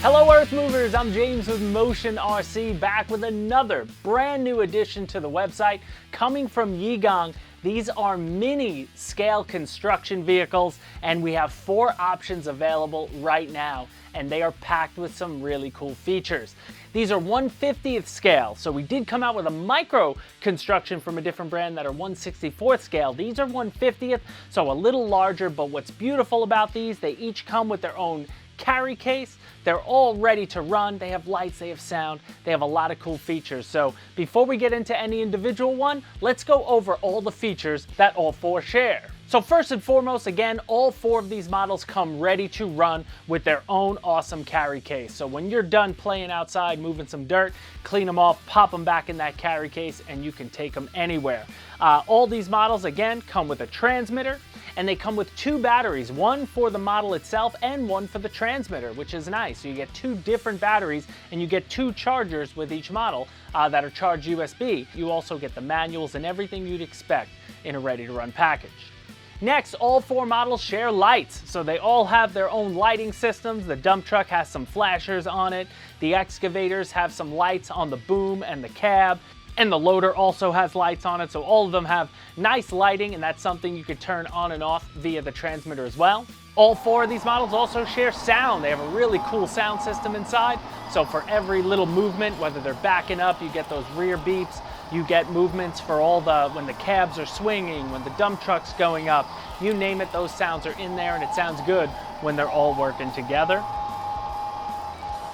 Hello Earth Movers, I'm James with Motion RC, back with another brand new addition to the website coming from YiGong. These are mini scale construction vehicles and we have 4 options available right now, and they are packed with some really cool features. These are 1/50th scale, so we did come out with a micro construction from a different brand that are 1/64th scale. These are 1/50th, so a little larger, but what's beautiful about these, they each come with their own carry case. They're all ready to run. They have lights, they have sound, they have a lot of cool features. So before we get into any individual one, let's go over all the features that all 4 share. So first and foremost, again, all 4 of these models come ready to run with their own awesome carry case. So when you're done playing outside, moving some dirt, clean them off, pop them back in that carry case, and you can take them anywhere. All these models, again, come with a transmitter, and they come with 2 batteries, one for the model itself and one for the transmitter, which is nice. So you get 2 different batteries and you get 2 chargers with each model that are charged USB. You also get the manuals and everything you'd expect in a ready-to-run package. Next, all 4 models share lights, so they all have their own lighting systems. The dump truck has some flashers on it, the excavators have some lights on the boom and the cab, and the loader also has lights on it, so all of them have nice lighting, and that's something you could turn on and off via the transmitter as well. All 4 of these models also share sound. They have a really cool sound system inside, so for every little movement, whether they're backing up, you get those rear beeps. You get movements for when the cabs are swinging, when the dump truck's going up, you name it, those sounds are in there, and it sounds good when they're all working together.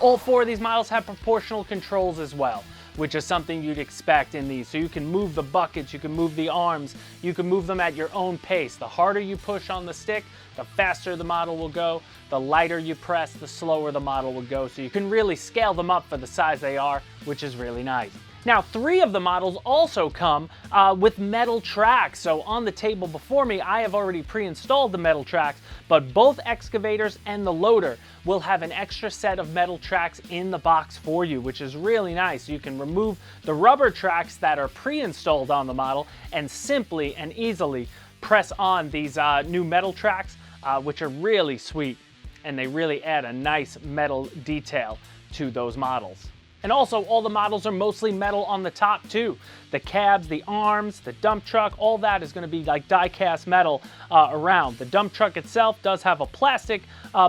All 4 of these models have proportional controls as well, which is something you'd expect in these. So you can move the buckets, you can move the arms, you can move them at your own pace. The harder you push on the stick, the faster the model will go. The lighter you press, the slower the model will go. So you can really scale them up for the size they are, which is really nice. Now, 3 of the models also come with metal tracks. So on the table before me, I have already pre-installed the metal tracks, but both excavators and the loader will have an extra set of metal tracks in the box for you, which is really nice. You can remove the rubber tracks that are pre-installed on the model and simply and easily press on these new metal tracks, which are really sweet, and they really add a nice metal detail to those models. And also, all the models are mostly metal on the top too. The cabs, the arms, the dump truck, all that is going to be like die-cast metal around. The dump truck itself does have a plastic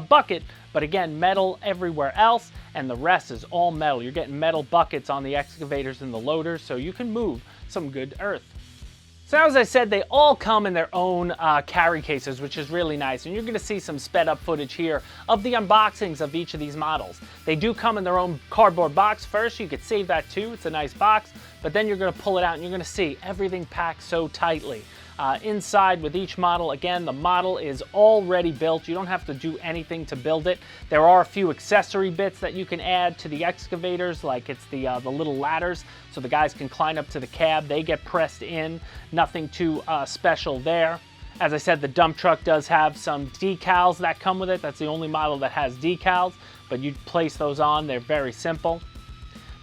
bucket, but again, metal everywhere else, and the rest is all metal. You're getting metal buckets on the excavators and the loaders, so you can move some good earth. So as I said, they all come in their own carry cases, which is really nice. And you're going to see some sped up footage here of the unboxings of each of these models. They do come in their own cardboard box first. You could save that too. It's a nice box. But then you're going to pull it out and you're going to see everything packed so tightly. Inside with each model, again, the model is already built. You don't have to do anything to build it. There are a few accessory bits that you can add to the excavators, like it's the little ladders, so the guys can climb up to the cab. They get pressed in. Nothing too special there. As I said, the dump truck does have some decals that come with it. That's the only model that has decals, but you place those on. They're very simple.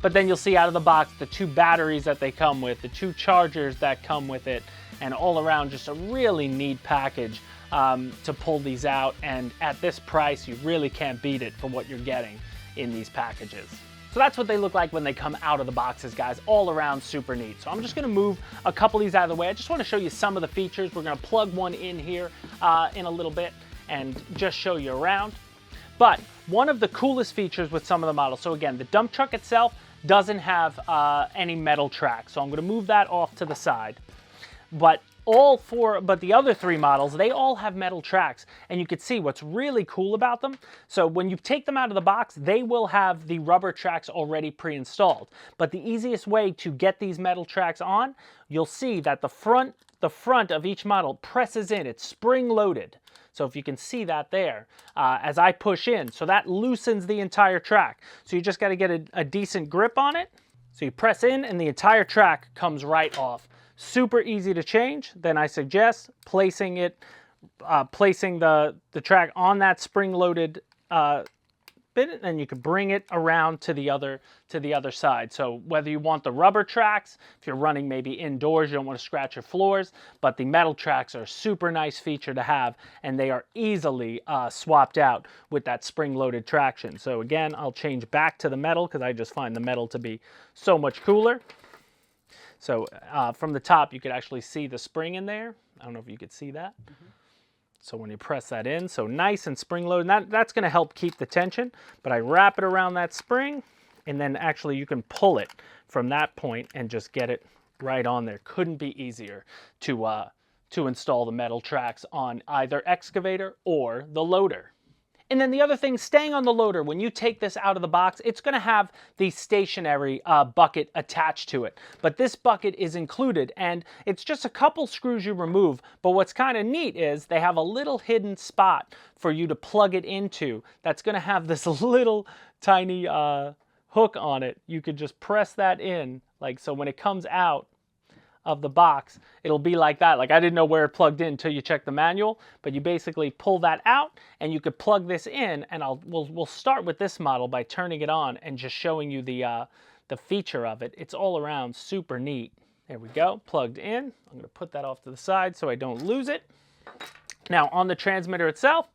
But then you'll see out of the box the 2 batteries that they come with, the 2 chargers that come with it, and all around just a really neat package to pull these out. And at this price, you really can't beat it for what you're getting in these packages. So that's what they look like when they come out of the boxes, guys. All around super neat. So I'm just going to move a couple of these out of the way. I just want to show you some of the features. We're going to plug one in here in a little bit and just show you around. But one of the coolest features with some of the models, so again, the dump truck itself doesn't have any metal tracks. So I'm going to move that off to the side. But the other 3 models, they all have metal tracks, and you can see what's really cool about them. So when you take them out of the box, they will have the rubber tracks already pre-installed. But the easiest way to get these metal tracks on, you'll see that the front of each model presses in. It's spring-loaded. So if you can see that there, as I push in, so that loosens the entire track. So you just got to get a decent grip on it. So you press in, and the entire track comes right off. Super easy to change. Then I suggest placing the track on that spring-loaded it, and you can bring it around to the other side. So whether you want the rubber tracks, if you're running maybe indoors, you don't want to scratch your floors, but the metal tracks are a super nice feature to have, and they are easily swapped out with that spring-loaded traction. So again, I'll change back to the metal because I just find the metal to be so much cooler. So from the top, you could actually see the spring in there. I don't know if you could see that. So when you press that in, so nice and spring-loaded, that's going to help keep the tension, but I wrap it around that spring, and then actually you can pull it from that point and just get it right on there. Couldn't be easier to install the metal tracks on either excavator or the loader. And then the other thing, staying on the loader, when you take this out of the box, it's going to have the stationary bucket attached to it. But this bucket is included, and it's just a couple screws you remove. But what's kind of neat is they have a little hidden spot for you to plug it into that's going to have this little tiny hook on it. You could just press that in, like so when it comes out of the box, it'll be like that. Like I didn't know where it plugged in until you check the manual, but you basically pull that out and you could plug this in, and we'll start with this model by turning it on and just showing you the feature of it. It's all around super neat. There we go, plugged in. I'm gonna put that off to the side so I don't lose it. Now on the transmitter itself,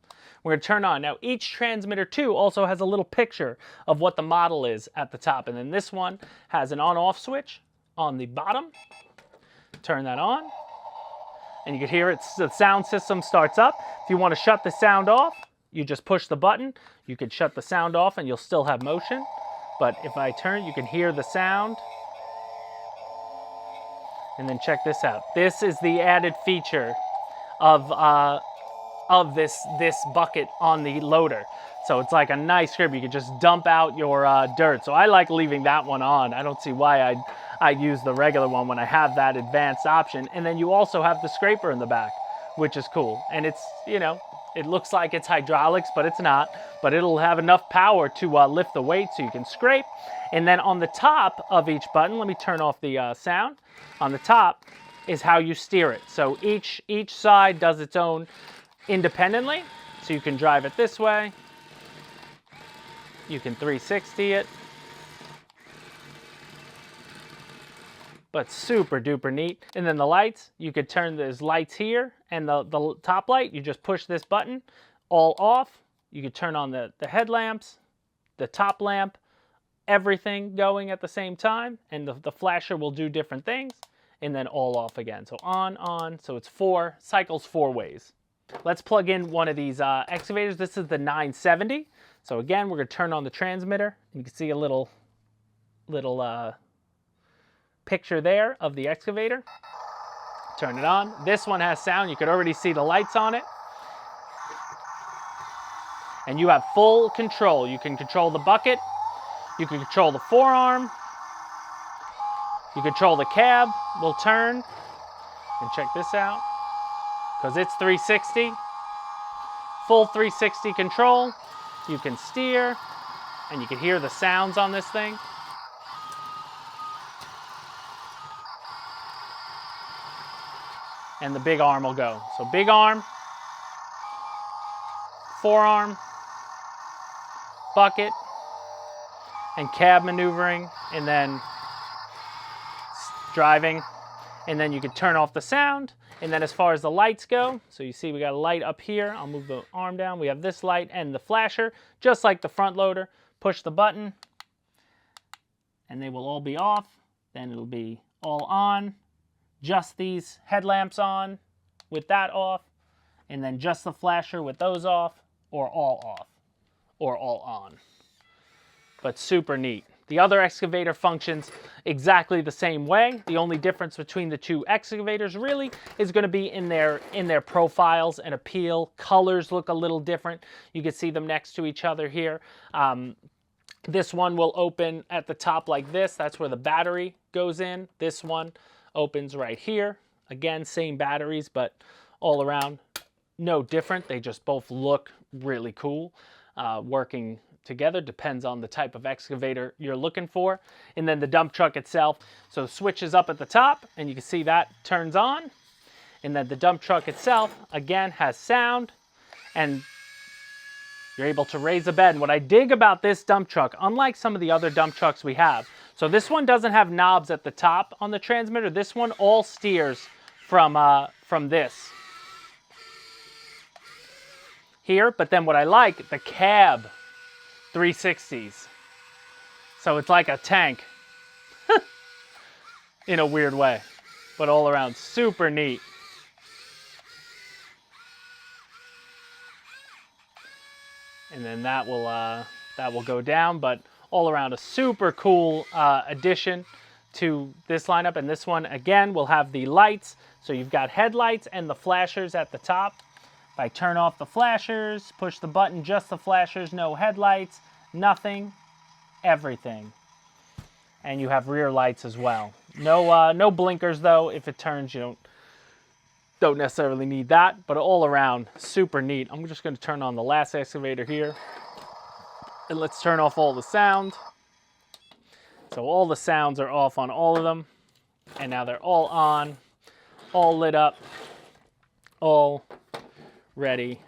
we're gonna turn on. Now each transmitter too also has a little picture of what the model is at the top, and then this one has an on-off switch on the bottom. Turn that on, and you can hear it. The sound system starts up. If you want to shut the sound off, you just push the button. You can shut the sound off and you'll still have motion. But if I turn, you can hear the sound. And then check this out. This is the added feature of this bucket on the loader. So it's like a nice grip. You can just dump out your dirt. So I like leaving that one on. I don't see why I'd use the regular one when I have that advanced option. And then you also have the scraper in the back, which is cool. And it's, you know, it looks like it's hydraulics, but it's not. But it'll have enough power to lift the weight so you can scrape. And then on the top of each button, let me turn off the sound. On the top is how you steer it. So each side does its own independently. So you can drive it this way. You can 360 it. But super duper neat. And then the lights, you could turn, there's lights here, and the top light, you just push this button, all off. You could turn on the headlamps, the top lamp, everything going at the same time, and the flasher will do different things, and then all off again. So on, so it's cycles 4 ways. Let's plug in one of these excavators. This is the 970. So again, we're gonna turn on the transmitter. You can see a little picture there of the excavator. Turn it on. This one has sound. You could already see the lights on it. And you have full control. You can control the bucket. You can control the forearm. You control the cab. Will turn. And check this out. Because it's 360. Full 360 control. You can steer. And you can hear the sounds on this thing. And the big arm will go. So big arm, forearm, bucket, and cab maneuvering, and then driving. And then you can turn off the sound. And then as far as the lights go, so you see we got a light up here. I'll move the arm down. We have this light and the flasher, just like the front loader. Push the button, and they will all be off. Then it'll be all on. Just these headlamps on with that off, and then just the flasher with those off, or all off, or all on. But super neat. The other excavator functions exactly the same way. The only difference between the two excavators really is going to be in their profiles and appeal. Colors look a little different. You can see them next to each other here. This one will open at the top like this. That's where the battery goes in. This one opens right here. Again, same batteries, but all around no different. They just both look really cool. Working together depends on the type of excavator you're looking for. And then the dump truck itself, so switch is up at the top, and you can see that turns on. And then the dump truck itself, again, has sound, and You're able to raise a bed. And what I dig about this dump truck, unlike some of the other dump trucks we have, so this one doesn't have knobs at the top on the transmitter. This one all steers from this here. But then what I like, the cab 360s. So it's like a tank in a weird way, but all around super neat. And then that will go down, but all around a super cool addition to this lineup. And this one again will have the lights, so you've got headlights and the flashers at the top. If I turn off the flashers, push the button, just the flashers, no headlights, nothing, everything. And you have rear lights as well. No blinkers though. If it turns, you don't necessarily need that, but all around super neat. I'm just going to turn on the last excavator here, and let's turn off all the sound. So all the sounds are off on all of them, and now they're all on, all lit up, all ready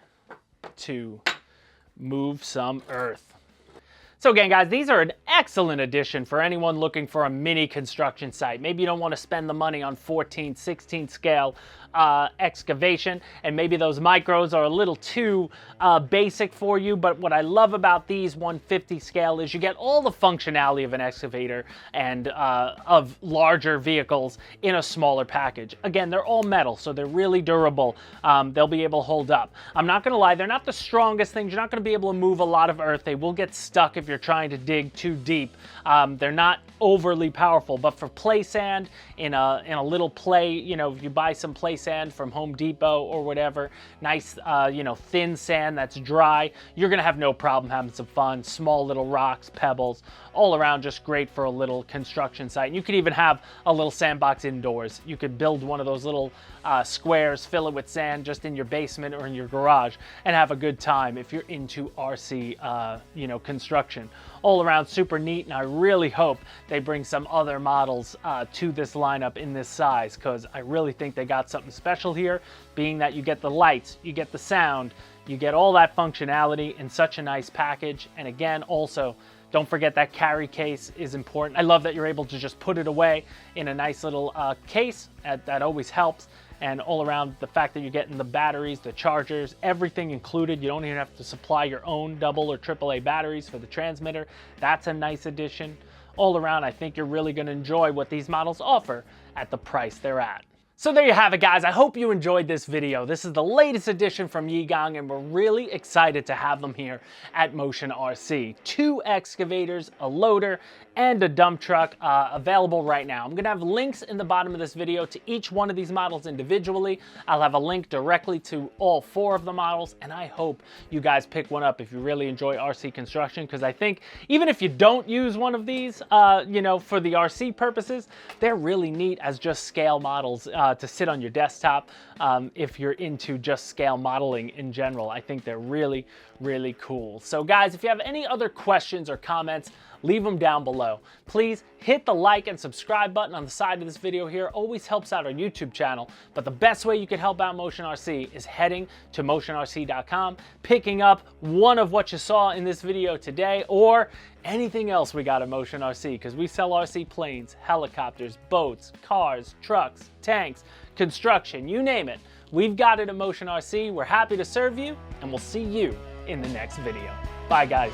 to move some earth. So again, guys, these are an excellent addition for anyone looking for a mini construction site. Maybe you don't want to spend the money on 14, 16 scale excavation, and maybe those micros are a little too basic for you. But what I love about these 150 scale is you get all the functionality of an excavator and of larger vehicles in a smaller package. Again, they're all metal, so they're really durable. They'll be able to hold up. I'm not going to lie, they're not the strongest things. You're not going to be able to move a lot of earth. They will get stuck if you're trying to dig too deep. They're not overly powerful, but for play sand in a little play, if you buy some play sand from Home Depot or whatever, nice thin sand that's dry, you're gonna have no problem having some fun. Small little rocks, pebbles, all around, just great for a little construction site. And you could even have a little sandbox indoors. You could build one of those little squares, fill it with sand just in your basement or in your garage, and have a good time if you're into RC construction. All around super neat, and I really hope they bring some other models to this lineup in this size, because I really think they got something special here, being that you get the lights, you get the sound, you get all that functionality in such a nice package. And again, also, don't forget that carry case is important. I love that you're able to just put it away in a nice little case. That always helps. And all around, the fact that you're getting the batteries, the chargers, everything included. You don't even have to supply your own double or AAA batteries for the transmitter. That's a nice addition. All around, I think you're really going to enjoy what these models offer at the price they're at. So there you have it, guys. I hope you enjoyed this video. This is the latest addition from YiGong, and we're really excited to have them here at Motion RC. 2 excavators, a loader, and a dump truck available right now. I'm gonna have links in the bottom of this video to each one of these models individually. I'll have a link directly to all 4 of the models, and I hope you guys pick one up if you really enjoy RC construction, because I think even if you don't use one of these, for the RC purposes, they're really neat as just scale models to sit on your desktop. If you're into just scale modeling in general, I think they're really, really cool. So guys, if you have any other questions or comments, leave them down below. Please hit the like and subscribe button on the side of this video here. Always helps out our YouTube channel. But the best way you can help out Motion RC is heading to motionrc.com, picking up one of what you saw in this video today, or anything else we got at Motion RC, because we sell RC planes, helicopters, boats, cars, trucks, tanks, construction, you name it. We've got it at Motion RC. We're happy to serve you, and we'll see you in the next video. Bye, guys.